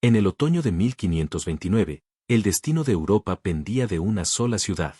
En el otoño de 1529, el destino de Europa pendía de una sola ciudad.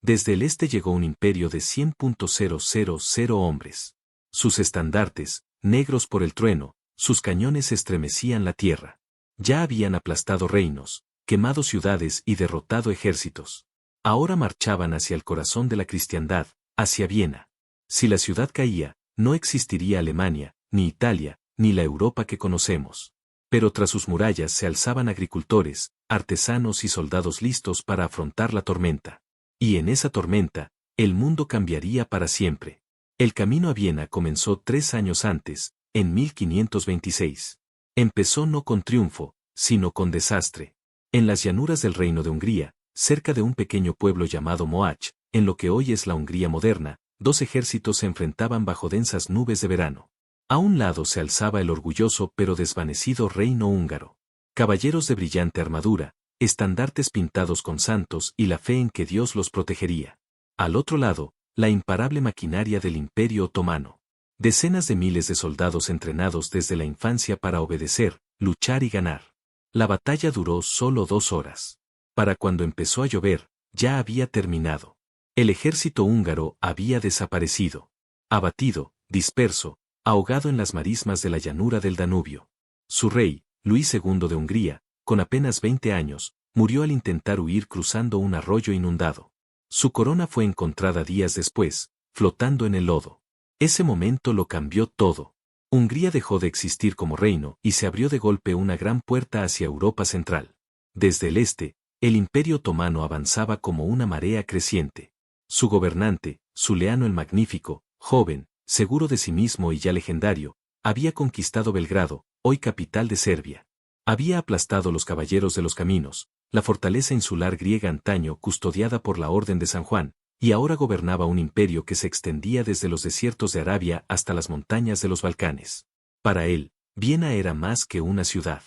Desde el este llegó un imperio de 100.000 hombres. Sus estandartes, negros por el trueno, sus cañones estremecían la tierra. Ya habían aplastado reinos, quemado ciudades y derrotado ejércitos. Ahora marchaban hacia el corazón de la cristiandad, hacia Viena. Si la ciudad caía, no existiría Alemania, ni Italia, ni la Europa que conocemos. Pero tras sus murallas se alzaban agricultores, artesanos y soldados listos para afrontar la tormenta. Y en esa tormenta, el mundo cambiaría para siempre. El camino a Viena comenzó 3 años antes, en 1526. Empezó no con triunfo, sino con desastre. En las llanuras del Reino de Hungría, cerca de un pequeño pueblo llamado Mohács, en lo que hoy es la Hungría moderna, 2 ejércitos se enfrentaban bajo densas nubes de verano. A un lado se alzaba el orgulloso pero desvanecido reino húngaro. Caballeros de brillante armadura, estandartes pintados con santos y la fe en que Dios los protegería. Al otro lado, la imparable maquinaria del Imperio Otomano. Decenas de miles de soldados entrenados desde la infancia para obedecer, luchar y ganar. La batalla duró solo 2 horas. Para cuando empezó a llover, ya había terminado. El ejército húngaro había desaparecido. Abatido, disperso, ahogado en las marismas de la llanura del Danubio. Su rey, Luis II de Hungría, con apenas 20 años, murió al intentar huir cruzando un arroyo inundado. Su corona fue encontrada días después, flotando en el lodo. Ese momento lo cambió todo. Hungría dejó de existir como reino y se abrió de golpe una gran puerta hacia Europa central. Desde el este, el Imperio Otomano avanzaba como una marea creciente. Su gobernante, Zuleano el Magnífico, joven, seguro de sí mismo y ya legendario, había conquistado Belgrado, hoy capital de Serbia. Había aplastado los caballeros de los caminos, la fortaleza insular griega antaño custodiada por la Orden de San Juan, y ahora gobernaba un imperio que se extendía desde los desiertos de Arabia hasta las montañas de los Balcanes. Para él, Viena era más que una ciudad.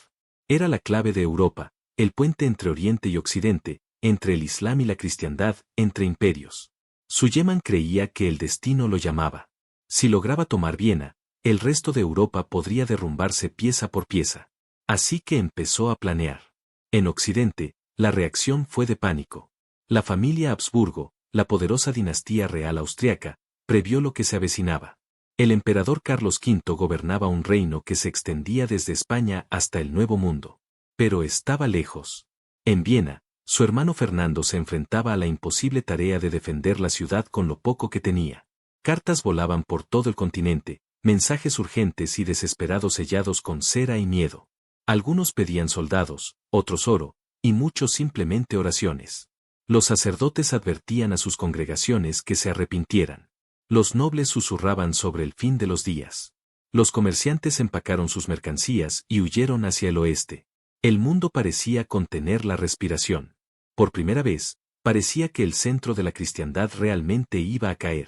Era la clave de Europa, el puente entre Oriente y Occidente, entre el Islam y la cristiandad, entre imperios. Suleiman creía que el destino lo llamaba. Si lograba tomar Viena, el resto de Europa podría derrumbarse pieza por pieza. Así que empezó a planear. En Occidente, la reacción fue de pánico. La familia Habsburgo, la poderosa dinastía real austriaca, previó lo que se avecinaba. El emperador Carlos V gobernaba un reino que se extendía desde España hasta el Nuevo Mundo. Pero estaba lejos. En Viena, su hermano Fernando se enfrentaba a la imposible tarea de defender la ciudad con lo poco que tenía. Cartas volaban por todo el continente, mensajes urgentes y desesperados sellados con cera y miedo. Algunos pedían soldados, otros oro, y muchos simplemente oraciones. Los sacerdotes advertían a sus congregaciones que se arrepintieran. Los nobles susurraban sobre el fin de los días. Los comerciantes empacaron sus mercancías y huyeron hacia el oeste. El mundo parecía contener la respiración. Por primera vez, parecía que el centro de la cristiandad realmente iba a caer.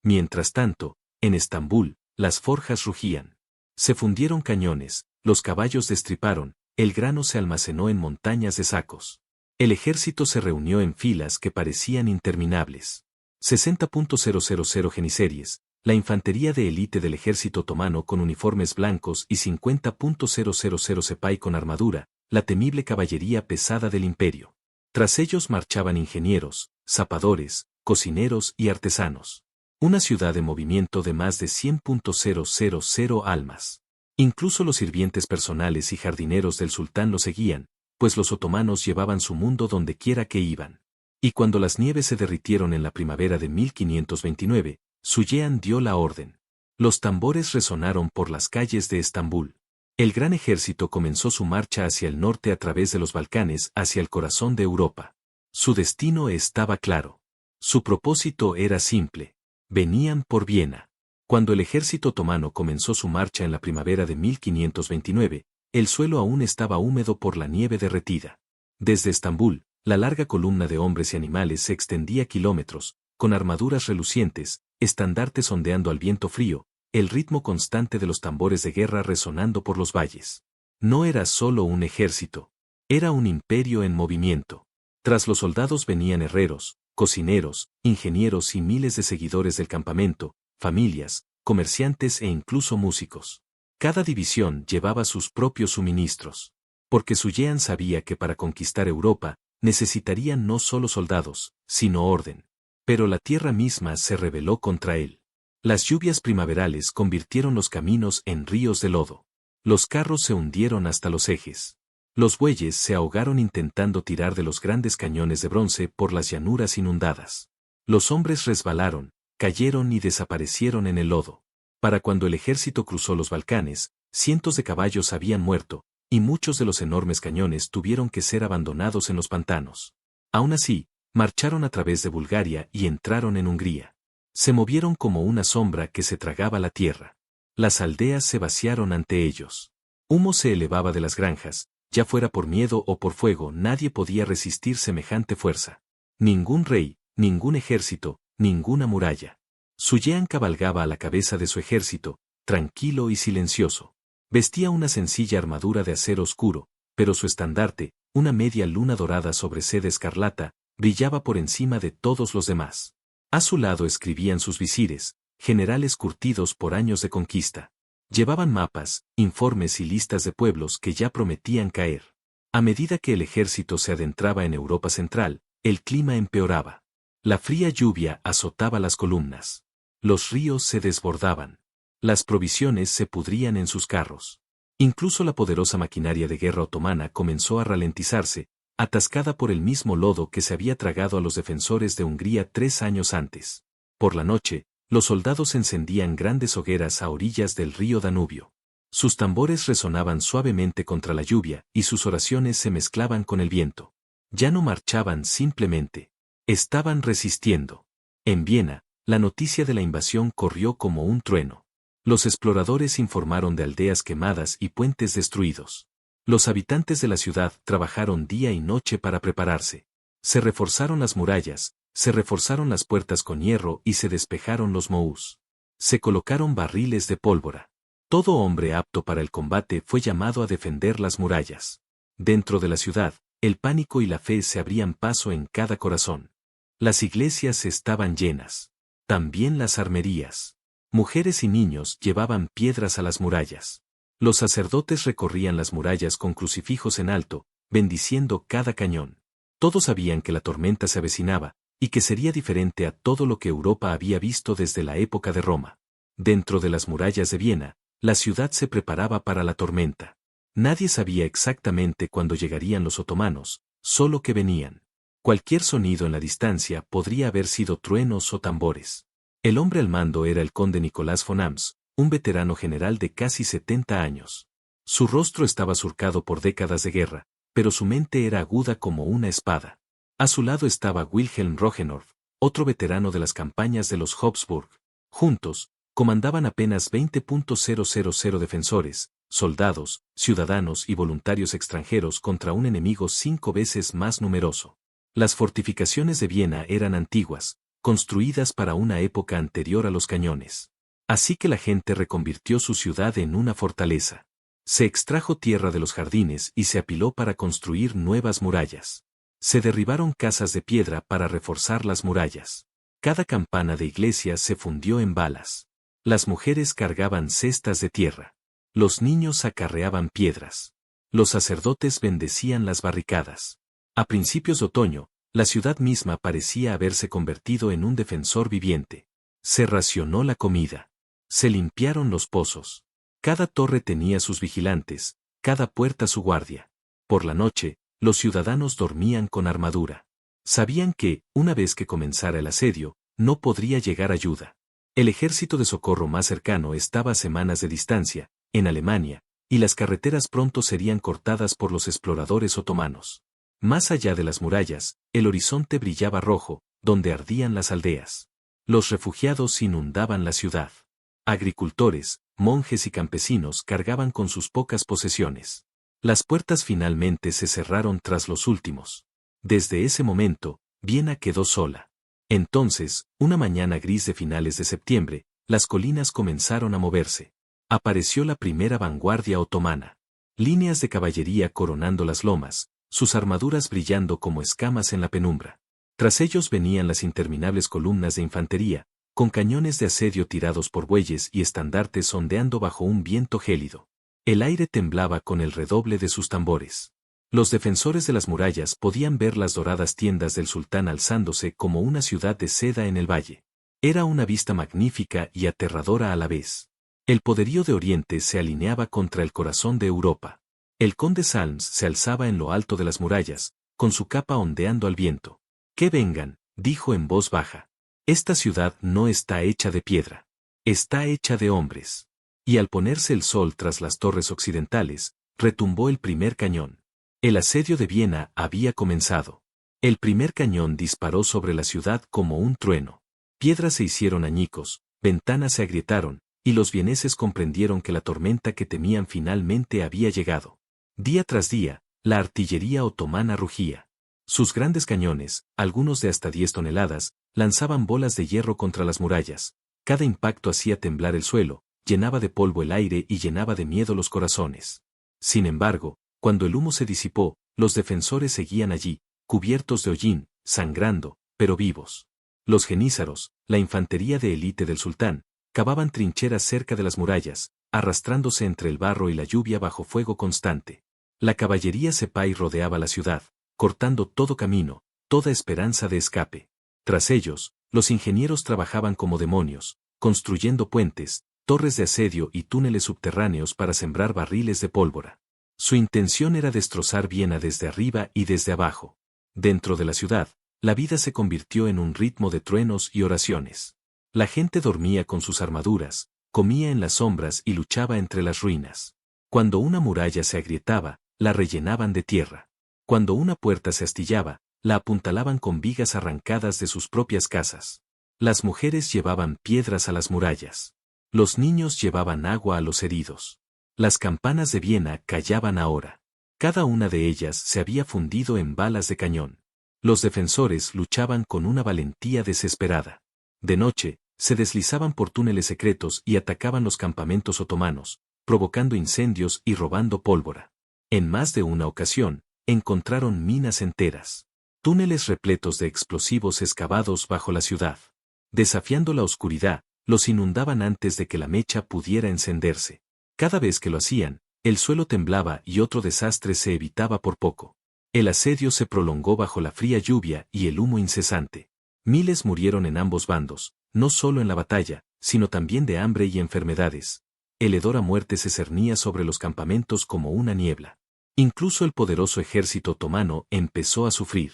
Mientras tanto, en Estambul, las forjas rugían. Se fundieron cañones, los caballos destriparon, el grano se almacenó en montañas de sacos. El ejército se reunió en filas que parecían interminables. 60.000 jeniseries, la infantería de élite del ejército otomano con uniformes blancos y 50.000 sepai con armadura, la temible caballería pesada del imperio. Tras ellos marchaban ingenieros, zapadores, cocineros y artesanos. Una ciudad de movimiento de más de 100.000 almas. Incluso los sirvientes personales y jardineros del sultán lo seguían, pues los otomanos llevaban su mundo donde quiera que iban. Y cuando las nieves se derritieron en la primavera de 1529, Suleimán dio la orden. Los tambores resonaron por las calles de Estambul. El gran ejército comenzó su marcha hacia el norte a través de los Balcanes hacia el corazón de Europa. Su destino estaba claro. Su propósito era simple. Venían por Viena. Cuando el ejército otomano comenzó su marcha en la primavera de 1529, el suelo aún estaba húmedo por la nieve derretida. Desde Estambul, la larga columna de hombres y animales se extendía kilómetros, con armaduras relucientes, estandartes ondeando al viento frío, el ritmo constante de los tambores de guerra resonando por los valles. No era solo un ejército, era un imperio en movimiento. Tras los soldados venían herreros, cocineros, ingenieros y miles de seguidores del campamento, familias, comerciantes e incluso músicos. Cada división llevaba sus propios suministros. porque Suyean sabía que para conquistar Europa, necesitarían no solo soldados, sino orden. Pero la tierra misma se rebeló contra él. Las lluvias primaverales convirtieron los caminos en ríos de lodo. Los carros se hundieron hasta los ejes. Los bueyes se ahogaron intentando tirar de los grandes cañones de bronce por las llanuras inundadas. Los hombres resbalaron, cayeron y desaparecieron en el lodo. Para cuando el ejército cruzó los Balcanes, cientos de caballos habían muerto, y muchos de los enormes cañones tuvieron que ser abandonados en los pantanos. Aún así, marcharon a través de Bulgaria y entraron en Hungría. Se movieron como una sombra que se tragaba la tierra. Las aldeas se vaciaron ante ellos. Humo se elevaba de las granjas, ya fuera por miedo o por fuego, nadie podía resistir semejante fuerza. Ningún rey, ningún ejército, ninguna muralla. Suyean cabalgaba a la cabeza de su ejército, tranquilo y silencioso. Vestía una sencilla armadura de acero oscuro, pero su estandarte, una media luna dorada sobre seda escarlata, brillaba por encima de todos los demás. A su lado escribían sus visires, generales curtidos por años de conquista. Llevaban mapas, informes y listas de pueblos que ya prometían caer. A medida que el ejército se adentraba en Europa Central, el clima empeoraba. La fría lluvia azotaba las columnas. Los ríos se desbordaban. Las provisiones se pudrían en sus carros. Incluso la poderosa maquinaria de guerra otomana comenzó a ralentizarse, atascada por el mismo lodo que se había tragado a los defensores de Hungría 3 años antes. Por la noche, los soldados encendían grandes hogueras a orillas del río Danubio. Sus tambores resonaban suavemente contra la lluvia y sus oraciones se mezclaban con el viento. Ya no marchaban simplemente. Estaban resistiendo. En Viena, la noticia de la invasión corrió como un trueno. Los exploradores informaron de aldeas quemadas y puentes destruidos. Los habitantes de la ciudad trabajaron día y noche para prepararse. Se reforzaron las murallas, se reforzaron las puertas con hierro y se despejaron los mohús. Se colocaron barriles de pólvora. Todo hombre apto para el combate fue llamado a defender las murallas. Dentro de la ciudad, el pánico y la fe se abrían paso en cada corazón. Las iglesias estaban llenas. También las armerías. Mujeres y niños llevaban piedras a las murallas. Los sacerdotes recorrían las murallas con crucifijos en alto, bendiciendo cada cañón. Todos sabían que la tormenta se avecinaba, y que sería diferente a todo lo que Europa había visto desde la época de Roma. Dentro de las murallas de Viena, la ciudad se preparaba para la tormenta. Nadie sabía exactamente cuándo llegarían los otomanos, solo que venían. Cualquier sonido en la distancia podría haber sido truenos o tambores. El hombre al mando era el conde Nicolás von Ams, un veterano general de casi 70 años. Su rostro estaba surcado por décadas de guerra, pero su mente era aguda como una espada. A su lado estaba Wilhelm Roggenorf, otro veterano de las campañas de los Habsburg. Juntos, comandaban apenas 20.000 defensores, soldados, ciudadanos y voluntarios extranjeros contra un enemigo 5 veces más numeroso. Las fortificaciones de Viena eran antiguas, construidas para una época anterior a los cañones. Así que la gente reconvirtió su ciudad en una fortaleza. Se extrajo tierra de los jardines y se apiló para construir nuevas murallas. Se derribaron casas de piedra para reforzar las murallas. Cada campana de iglesia se fundió en balas. Las mujeres cargaban cestas de tierra. Los niños acarreaban piedras. Los sacerdotes bendecían las barricadas. A principios de otoño, la ciudad misma parecía haberse convertido en un defensor viviente. Se racionó la comida. Se limpiaron los pozos. Cada torre tenía sus vigilantes, cada puerta su guardia. Por la noche, los ciudadanos dormían con armadura. Sabían que, una vez que comenzara el asedio, no podría llegar ayuda. El ejército de socorro más cercano estaba a semanas de distancia, en Alemania, y las carreteras pronto serían cortadas por los exploradores otomanos. Más allá de las murallas, el horizonte brillaba rojo, donde ardían las aldeas. Los refugiados inundaban la ciudad. Agricultores, monjes y campesinos cargaban con sus pocas posesiones. Las puertas finalmente se cerraron tras los últimos. Desde ese momento, Viena quedó sola. Entonces, una mañana gris de finales de septiembre, las colinas comenzaron a moverse. Apareció la primera vanguardia otomana. Líneas de caballería coronando las lomas, sus armaduras brillando como escamas en la penumbra. Tras ellos venían las interminables columnas de infantería, con cañones de asedio tirados por bueyes y estandartes ondeando bajo un viento gélido. El aire temblaba con el redoble de sus tambores. Los defensores de las murallas podían ver las doradas tiendas del sultán alzándose como una ciudad de seda en el valle. Era una vista magnífica y aterradora a la vez. El poderío de Oriente se alineaba contra el corazón de Europa. El conde Salms se alzaba en lo alto de las murallas, con su capa ondeando al viento. «Que vengan», dijo en voz baja. «Esta ciudad no está hecha de piedra. Está hecha de hombres». Y al ponerse el sol tras las torres occidentales, retumbó el primer cañón. El asedio de Viena había comenzado. El primer cañón disparó sobre la ciudad como un trueno. Piedras se hicieron añicos, ventanas se agrietaron, y los vieneses comprendieron que la tormenta que temían finalmente había llegado. Día tras día, la artillería otomana rugía. Sus grandes cañones, algunos de hasta 10 toneladas, lanzaban bolas de hierro contra las murallas. Cada impacto hacía temblar el suelo, llenaba de polvo el aire y llenaba de miedo los corazones. Sin embargo, cuando el humo se disipó, los defensores seguían allí, cubiertos de hollín, sangrando, pero vivos. Los genízaros, la infantería de élite del sultán, cavaban trincheras cerca de las murallas, arrastrándose entre el barro y la lluvia bajo fuego constante. La caballería sepay rodeaba la ciudad, cortando todo camino, toda esperanza de escape. Tras ellos, los ingenieros trabajaban como demonios, construyendo puentes, torres de asedio y túneles subterráneos para sembrar barriles de pólvora. Su intención era destrozar Viena desde arriba y desde abajo. Dentro de la ciudad, la vida se convirtió en un ritmo de truenos y oraciones. La gente dormía con sus armaduras, comía en las sombras y luchaba entre las ruinas. Cuando una muralla se agrietaba, la rellenaban de tierra. Cuando una puerta se astillaba, la apuntalaban con vigas arrancadas de sus propias casas. Las mujeres llevaban piedras a las murallas. Los niños llevaban agua a los heridos. Las campanas de Viena callaban ahora. Cada una de ellas se había fundido en balas de cañón. Los defensores luchaban con una valentía desesperada. De noche, se deslizaban por túneles secretos y atacaban los campamentos otomanos, provocando incendios y robando pólvora. En más de una ocasión, encontraron minas enteras. Túneles repletos de explosivos excavados bajo la ciudad. Desafiando la oscuridad, los inundaban antes de que la mecha pudiera encenderse. Cada vez que lo hacían, el suelo temblaba y otro desastre se evitaba por poco. El asedio se prolongó bajo la fría lluvia y el humo incesante. Miles murieron en ambos bandos, no solo en la batalla, sino también de hambre y enfermedades. El hedor a muerte se cernía sobre los campamentos como una niebla. Incluso el poderoso ejército otomano empezó a sufrir.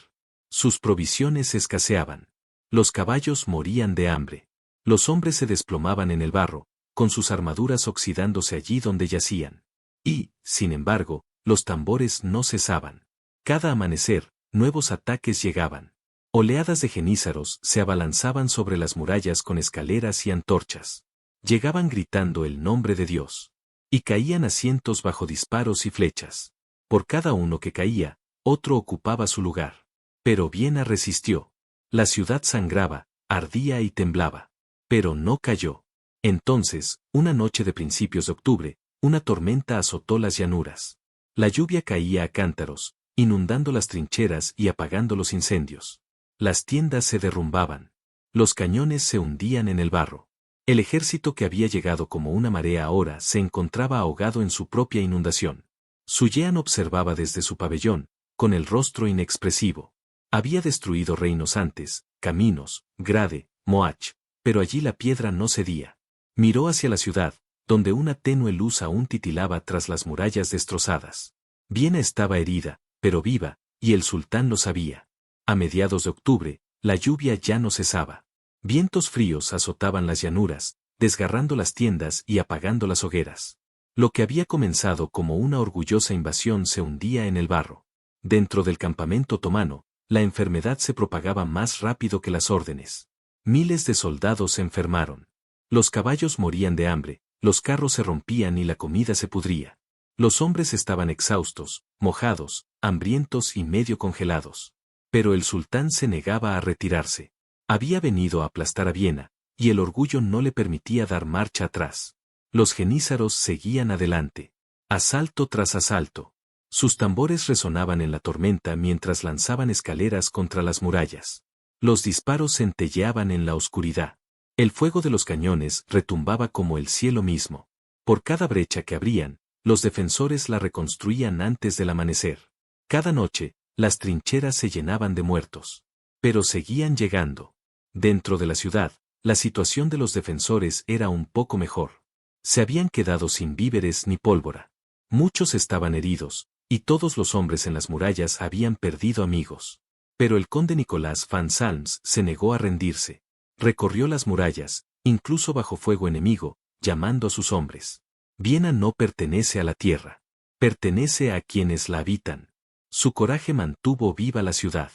Sus provisiones escaseaban. Los caballos morían de hambre. Los hombres se desplomaban en el barro, con sus armaduras oxidándose allí donde yacían. Y, sin embargo, los tambores no cesaban. Cada amanecer, nuevos ataques llegaban. Oleadas de genízaros se abalanzaban sobre las murallas con escaleras y antorchas. Llegaban gritando el nombre de Dios. Y caían a cientos bajo disparos y flechas. Por cada uno que caía, otro ocupaba su lugar. Pero Viena resistió. La ciudad sangraba, ardía y temblaba. Pero no cayó. Entonces, una noche de principios de octubre, una tormenta azotó las llanuras. La lluvia caía a cántaros, inundando las trincheras y apagando los incendios. Las tiendas se derrumbaban. Los cañones se hundían en el barro. El ejército que había llegado como una marea ahora se encontraba ahogado en su propia inundación. Suyean observaba desde su pabellón, con el rostro inexpresivo. Había destruido reinos antes, caminos, Grade, Moach, pero allí la piedra no cedía. Miró hacia la ciudad, donde una tenue luz aún titilaba tras las murallas destrozadas. Viena estaba herida, pero viva, y el sultán lo sabía. A mediados de octubre, la lluvia ya no cesaba. Vientos fríos azotaban las llanuras, desgarrando las tiendas y apagando las hogueras. Lo que había comenzado como una orgullosa invasión se hundía en el barro. Dentro del campamento otomano, la enfermedad se propagaba más rápido que las órdenes. Miles de soldados se enfermaron. Los caballos morían de hambre, los carros se rompían y la comida se pudría. Los hombres estaban exhaustos, mojados, hambrientos y medio congelados. Pero el sultán se negaba a retirarse. Había venido a aplastar a Viena, y el orgullo no le permitía dar marcha atrás. Los genízaros seguían adelante. Asalto tras asalto. Sus tambores resonaban en la tormenta mientras lanzaban escaleras contra las murallas. Los disparos centelleaban en la oscuridad. El fuego de los cañones retumbaba como el cielo mismo. Por cada brecha que abrían, los defensores la reconstruían antes del amanecer. Cada noche, las trincheras se llenaban de muertos. Pero seguían llegando. Dentro de la ciudad, la situación de los defensores era un poco mejor. Se habían quedado sin víveres ni pólvora. Muchos estaban heridos, y todos los hombres en las murallas habían perdido amigos. Pero el conde Nicolás van Salms se negó a rendirse. Recorrió las murallas, incluso bajo fuego enemigo, llamando a sus hombres. Viena no pertenece a la tierra. Pertenece a quienes la habitan. Su coraje mantuvo viva la ciudad.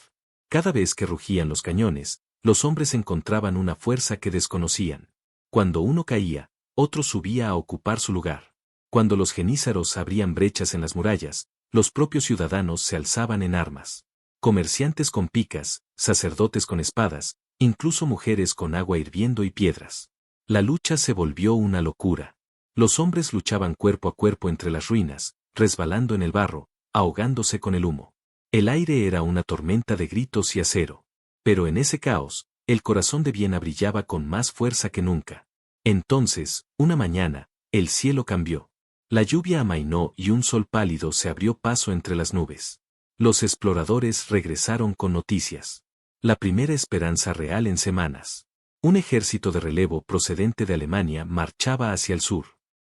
Cada vez que rugían los cañones, los hombres encontraban una fuerza que desconocían. Cuando uno caía, otro subía a ocupar su lugar. Cuando los jenízaros abrían brechas en las murallas, los propios ciudadanos se alzaban en armas. Comerciantes con picas, sacerdotes con espadas, incluso mujeres con agua hirviendo y piedras. La lucha se volvió una locura. Los hombres luchaban cuerpo a cuerpo entre las ruinas, resbalando en el barro, ahogándose con el humo. El aire era una tormenta de gritos y acero. Pero en ese caos, el corazón de Viena brillaba con más fuerza que nunca. Entonces, una mañana, el cielo cambió. La lluvia amainó y un sol pálido se abrió paso entre las nubes. Los exploradores regresaron con noticias. La primera esperanza real en semanas. Un ejército de relevo procedente de Alemania marchaba hacia el sur.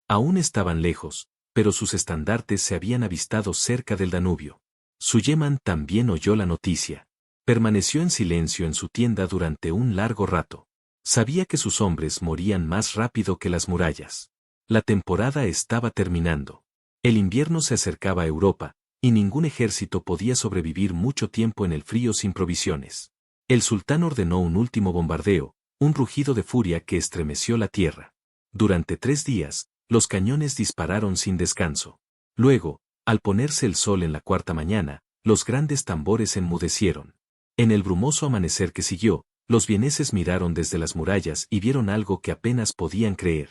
Aún estaban lejos, pero sus estandartes se habían avistado cerca del Danubio. Suleiman también oyó la noticia. Permaneció en silencio en su tienda durante un largo rato. Sabía que sus hombres morían más rápido que las murallas. La temporada estaba terminando. El invierno se acercaba a Europa, y ningún ejército podía sobrevivir mucho tiempo en el frío sin provisiones. El sultán ordenó un último bombardeo, un rugido de furia que estremeció la tierra. Durante 3 días, los cañones dispararon sin descanso. Luego, al ponerse el sol en la cuarta mañana, los grandes tambores enmudecieron. En el brumoso amanecer que siguió, los vieneses miraron desde las murallas y vieron algo que apenas podían creer.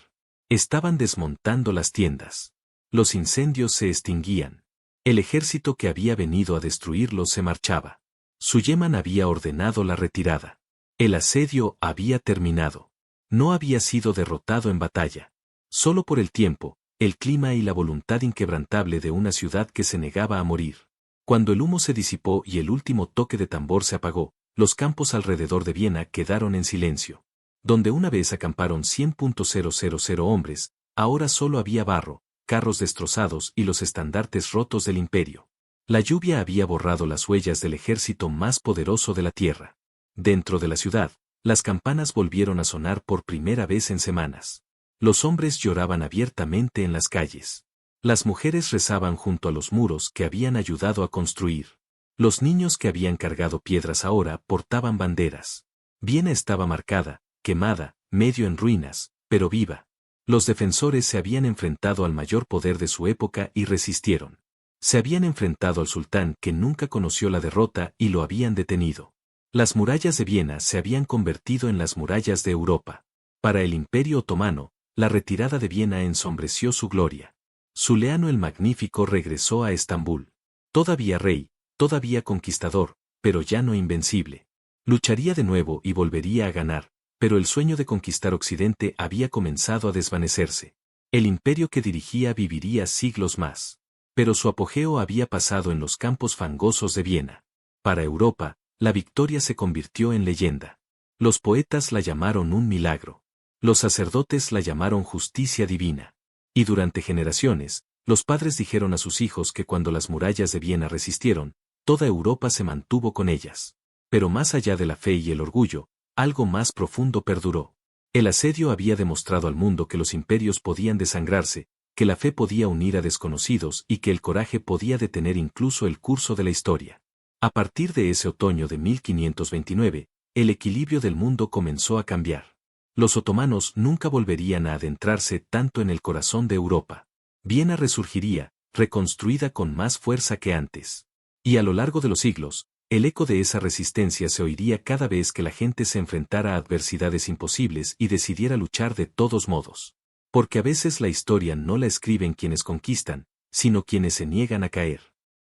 Estaban desmontando las tiendas. Los incendios se extinguían. El ejército que había venido a destruirlos se marchaba. Suleiman había ordenado la retirada. El asedio había terminado. No había sido derrotado en batalla. Solo por el tiempo, el clima y la voluntad inquebrantable de una ciudad que se negaba a morir. Cuando el humo se disipó y el último toque de tambor se apagó, los campos alrededor de Viena quedaron en silencio. Donde una vez acamparon 100.000 hombres, ahora solo había barro, carros destrozados y los estandartes rotos del imperio. La lluvia había borrado las huellas del ejército más poderoso de la tierra. Dentro de la ciudad, las campanas volvieron a sonar por primera vez en semanas. Los hombres lloraban abiertamente en las calles. Las mujeres rezaban junto a los muros que habían ayudado a construir. Los niños que habían cargado piedras ahora portaban banderas. Viena estaba marcada, quemada, medio en ruinas, pero viva. Los defensores se habían enfrentado al mayor poder de su época y resistieron. Se habían enfrentado al sultán que nunca conoció la derrota y lo habían detenido. Las murallas de Viena se habían convertido en las murallas de Europa. Para el Imperio Otomano, la retirada de Viena ensombreció su gloria. Suleimán el Magnífico regresó a Estambul. Todavía rey, todavía conquistador, pero ya no invencible. Lucharía de nuevo y volvería a ganar, pero el sueño de conquistar Occidente había comenzado a desvanecerse. El imperio que dirigía viviría siglos más. Pero su apogeo había pasado en los campos fangosos de Viena. Para Europa, la victoria se convirtió en leyenda. Los poetas la llamaron un milagro. Los sacerdotes la llamaron justicia divina. Y durante generaciones, los padres dijeron a sus hijos que cuando las murallas de Viena resistieron, toda Europa se mantuvo con ellas. Pero más allá de la fe y el orgullo, algo más profundo perduró. El asedio había demostrado al mundo que los imperios podían desangrarse, que la fe podía unir a desconocidos y que el coraje podía detener incluso el curso de la historia. A partir de ese otoño de 1529, el equilibrio del mundo comenzó a cambiar. Los otomanos nunca volverían a adentrarse tanto en el corazón de Europa. Viena resurgiría, reconstruida con más fuerza que antes. Y a lo largo de los siglos, el eco de esa resistencia se oiría cada vez que la gente se enfrentara a adversidades imposibles y decidiera luchar de todos modos. Porque a veces la historia no la escriben quienes conquistan, sino quienes se niegan a caer.